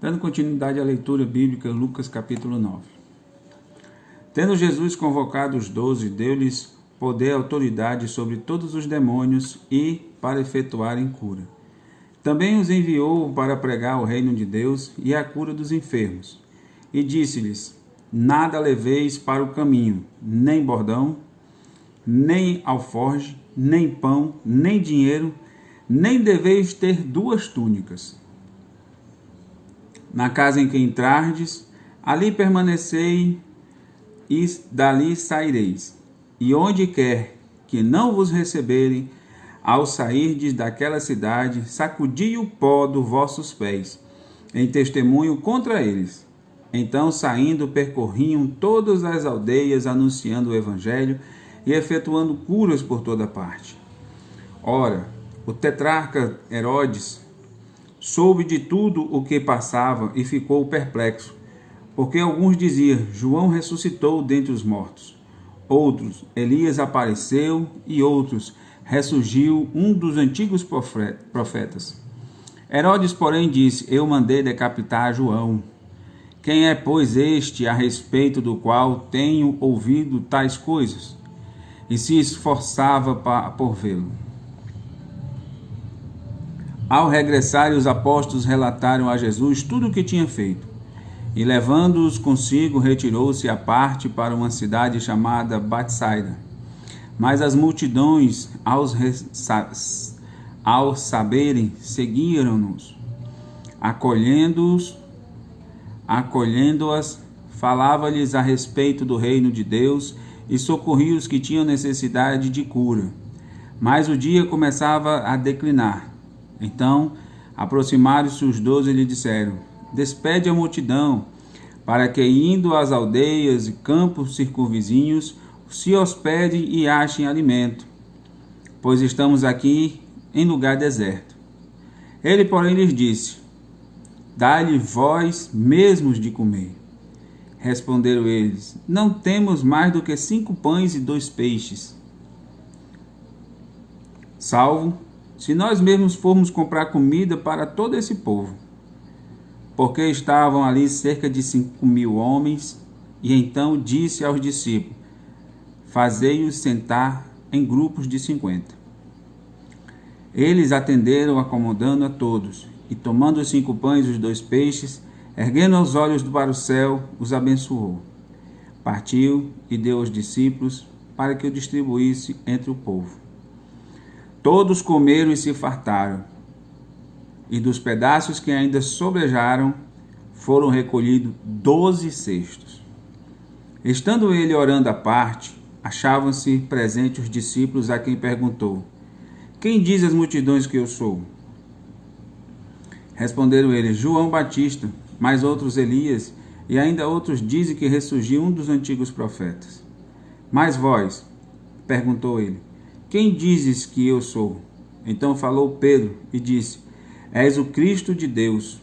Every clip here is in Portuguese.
Dando continuidade à leitura bíblica, Lucas capítulo 9. Tendo Jesus convocado os 12, deu-lhes poder e autoridade sobre todos os demônios e para efetuarem cura. Também os enviou para pregar o reino de Deus e a cura dos enfermos. E disse-lhes: nada leveis para o caminho, nem bordão, nem alforge, nem pão, nem dinheiro, nem deveis ter 2 túnicas. Na casa em que entrardes, ali permanecei e dali saireis. E onde quer que não vos receberem, ao sairdes daquela cidade, sacudi o pó dos vossos pés, em testemunho contra eles. Então, saindo, percorriam todas as aldeias, anunciando o evangelho e efetuando curas por toda parte. Ora, o tetrarca Herodes soube de tudo o que passava e ficou perplexo, porque alguns diziam: João ressuscitou dentre os mortos. Outros: Elias apareceu, e outros: ressurgiu um dos antigos profetas. Herodes, porém, disse: eu mandei decapitar João. Quem é, pois, este a respeito do qual tenho ouvido tais coisas? E se esforçava por vê-lo. Ao regressarem, os apóstolos relataram a Jesus tudo o que tinha feito. E, levando-os consigo, retirou-se à parte para uma cidade chamada Betsaida. Mas as multidões, ao saberem, seguiram-nos. Acolhendo-as, falava-lhes a respeito do reino de Deus e socorria os que tinham necessidade de cura. Mas o dia começava a declinar. Então, aproximaram-se os 12 e lhe disseram: despede a multidão, para que, indo às aldeias e campos circunvizinhos, se hospedem e achem alimento, pois estamos aqui em lugar deserto. Ele, porém, lhes disse: dai-lhe vós mesmos de comer. Responderam eles: não temos mais do que 5 pães e 2 peixes. Salvo se nós mesmos formos comprar comida para todo esse povo. Porque estavam ali cerca de 5.000 homens, e então disse aos discípulos: fazei-os sentar em grupos de 50. Eles atenderam, acomodando a todos, e tomando os 5 pães e os 2 peixes, erguendo os olhos para o céu, os abençoou. Partiu e deu aos discípulos para que o distribuísse entre o povo. Todos comeram e se fartaram, e dos pedaços que ainda sobrejaram, foram recolhidos 12 cestos. Estando ele orando à parte, achavam-se presentes os discípulos, a quem perguntou: quem diz as multidões que eu sou? Responderam eles: João Batista, mas outros Elias, e ainda outros dizem que ressurgiu um dos antigos profetas. Mas vós, perguntou ele, quem dizes que eu sou? Então falou Pedro e disse: és o Cristo de Deus.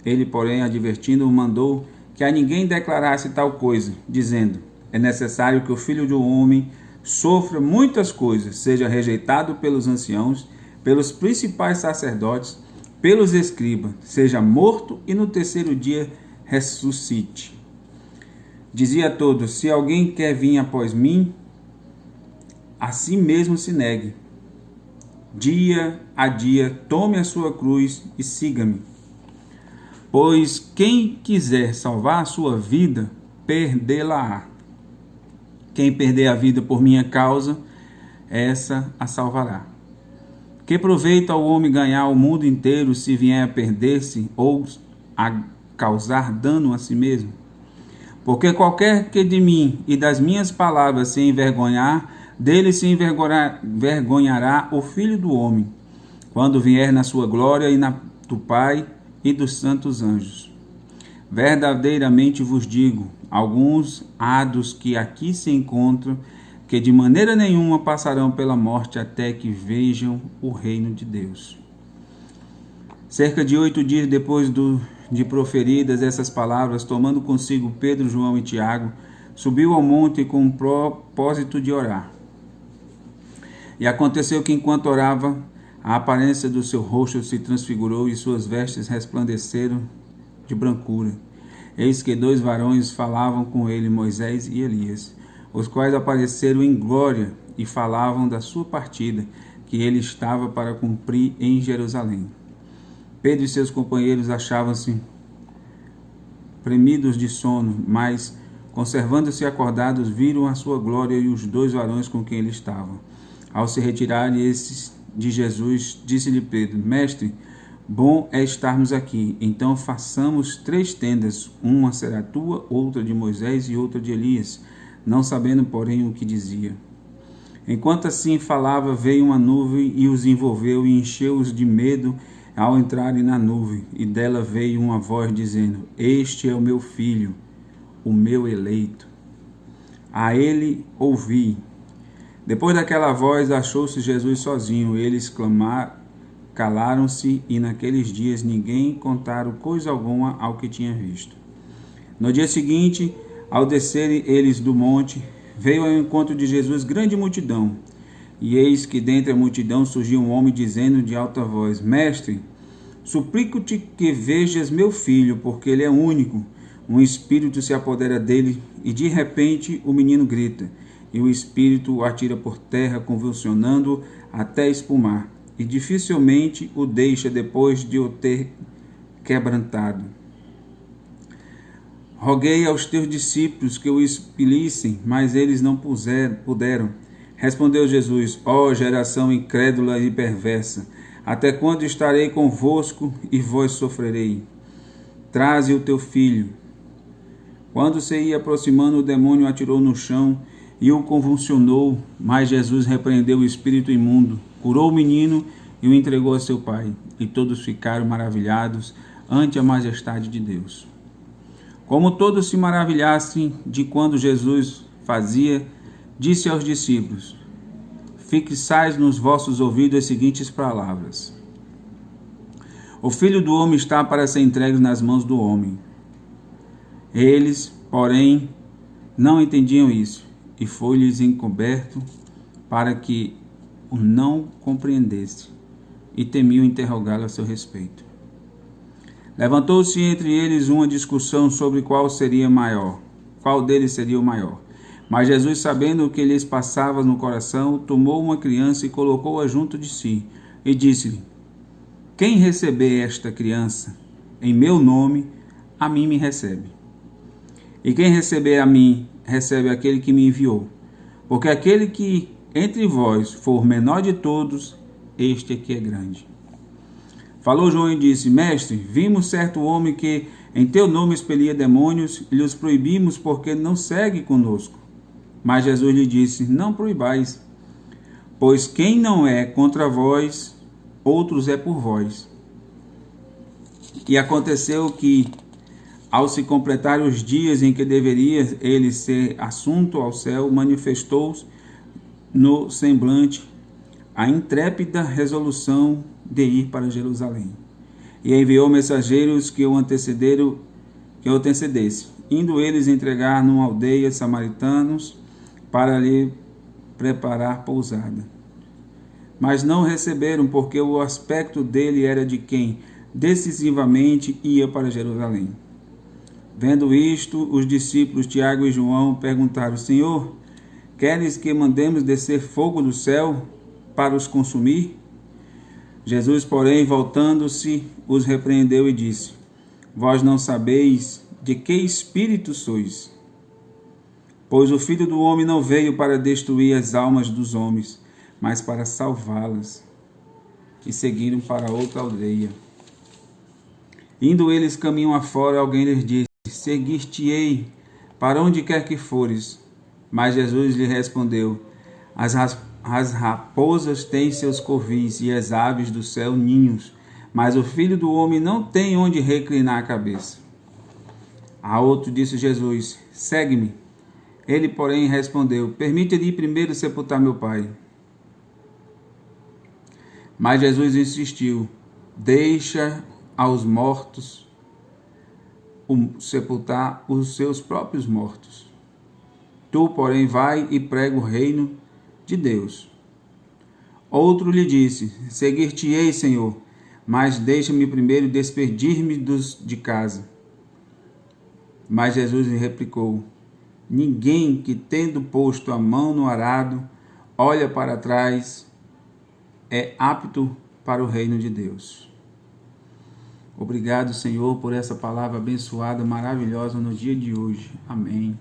Ele, porém, advertindo-o, mandou que a ninguém declarasse tal coisa, dizendo: é necessário que o Filho do Homem sofra muitas coisas, seja rejeitado pelos anciãos, pelos principais sacerdotes, pelos escribas, seja morto e no 3º dia ressuscite. Dizia a todos: se alguém quer vir após mim, a si mesmo se negue. Dia a dia tome a sua cruz e siga-me. Pois quem quiser salvar a sua vida, perdê-la-á. Quem perder a vida por minha causa, essa a salvará. Que proveita ao homem ganhar o mundo inteiro se vier a perder-se ou a causar dano a si mesmo? Porque qualquer que de mim e das minhas palavras se envergonhar, dele se envergonhará o Filho do Homem, quando vier na sua glória e na do Pai e dos santos anjos. Verdadeiramente vos digo, alguns há dos que aqui se encontram, que de maneira nenhuma passarão pela morte até que vejam o reino de Deus. Cerca de 8 dias depois de proferidas essas palavras, tomando consigo Pedro, João e Tiago, subiu ao monte com o propósito de orar. E aconteceu que, enquanto orava, a aparência do seu rosto se transfigurou e suas vestes resplandeceram de brancura. Eis que 2 varões falavam com ele, Moisés e Elias, os quais apareceram em glória e falavam da sua partida, que ele estava para cumprir em Jerusalém. Pedro e seus companheiros achavam-se premidos de sono, mas, conservando-se acordados, viram a sua glória e os 2 varões com quem ele estava. Ao se retirarem esses de Jesus, disse-lhe Pedro: Mestre, bom é estarmos aqui. Então façamos 3 tendas, uma será tua, outra de Moisés e outra de Elias, não sabendo, porém, o que dizia. Enquanto assim falava, veio uma nuvem e os envolveu e encheu-os de medo ao entrarem na nuvem. E dela veio uma voz dizendo: Este é o meu filho, o meu eleito. A ele ouvi. Depois daquela voz, achou-se Jesus sozinho. Eles calaram-se, e naqueles dias ninguém contaram coisa alguma ao que tinha visto. No dia seguinte, ao descerem eles do monte, veio ao encontro de Jesus grande multidão. E eis que dentre a multidão surgiu um homem dizendo de alta voz: Mestre, suplico-te que vejas meu filho, porque ele é único. Um espírito se apodera dele, e de repente o menino grita, e o espírito o atira por terra, convulsionando-o até espumar, e dificilmente o deixa depois de o ter quebrantado. Roguei aos teus discípulos que o expelissem, mas eles não puderam. Respondeu Jesus: Ó geração incrédula e perversa, até quando estarei convosco e vós sofrerei? Traze o teu filho. Quando se ia aproximando, o demônio o atirou no chão e o convulsionou, mas Jesus repreendeu o espírito imundo, curou o menino e o entregou a seu pai. E todos ficaram maravilhados ante a majestade de Deus. Como todos se maravilhassem de quando Jesus fazia, disse aos discípulos: Fixais nos vossos ouvidos as seguintes palavras: O Filho do Homem está para ser entregue nas mãos do homem. Eles, porém, não entendiam isso, e foi-lhes encoberto para que o não compreendesse, e temiam interrogá-lo a seu respeito. Levantou-se entre eles uma discussão sobre qual deles seria o maior. Mas Jesus, sabendo o que lhes passava no coração, tomou uma criança e colocou-a junto de si, e disse-lhe: Quem receber esta criança em meu nome, a mim me recebe. E quem receber a mim, recebe aquele que me enviou. Porque aquele que entre vós for menor de todos, este aqui é grande. Falou João e disse: Mestre, vimos certo homem que em teu nome expelia demônios, e lhes proibimos, porque não segue conosco. Mas Jesus lhe disse: Não proibais, pois quem não é contra vós, outros é por vós. E aconteceu que, ao se completar os dias em que deveria ele ser assunto ao céu, manifestou no semblante a intrépida resolução de ir para Jerusalém. E enviou mensageiros que o antecedesse, indo eles entregar numa aldeia samaritanos para lhe preparar pousada. Mas não receberam, porque o aspecto dele era de quem decisivamente ia para Jerusalém. Vendo isto, os discípulos Tiago e João perguntaram: Senhor, queres que mandemos descer fogo do céu para os consumir? Jesus, porém, voltando-se, os repreendeu e disse: Vós não sabeis de que espírito sois, pois o Filho do Homem não veio para destruir as almas dos homens, mas para salvá-las. E seguiram para outra aldeia. Indo eles caminho afora, alguém lhes disse: Seguir-te-ei para onde quer que fores. Mas Jesus lhe respondeu: As raposas têm seus covis e as aves do céu ninhos, mas o Filho do Homem não tem onde reclinar a cabeça. A outro disse Jesus: Segue-me. Ele, porém, respondeu: Permite-lhe primeiro sepultar meu pai. Mas Jesus insistiu: Deixa aos mortos sepultar os seus próprios mortos. Tu, porém, vai e prega o reino de Deus. Outro lhe disse: Seguir-te-ei, Senhor, mas deixa-me primeiro despedir-me de casa. Mas Jesus lhe replicou: ninguém que, tendo posto a mão no arado, olha para trás, é apto para o reino de Deus. Obrigado, Senhor, por essa palavra abençoada, maravilhosa no dia de hoje. Amém.